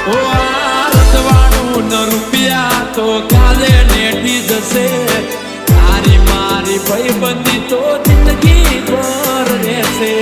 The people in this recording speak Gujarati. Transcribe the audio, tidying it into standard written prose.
ઓ આ રજવાડું ન રૂપિયા તો કાલે નેટી જશે તારી મારી ભાઈબંધી તો જિંદગી ભર રહેશે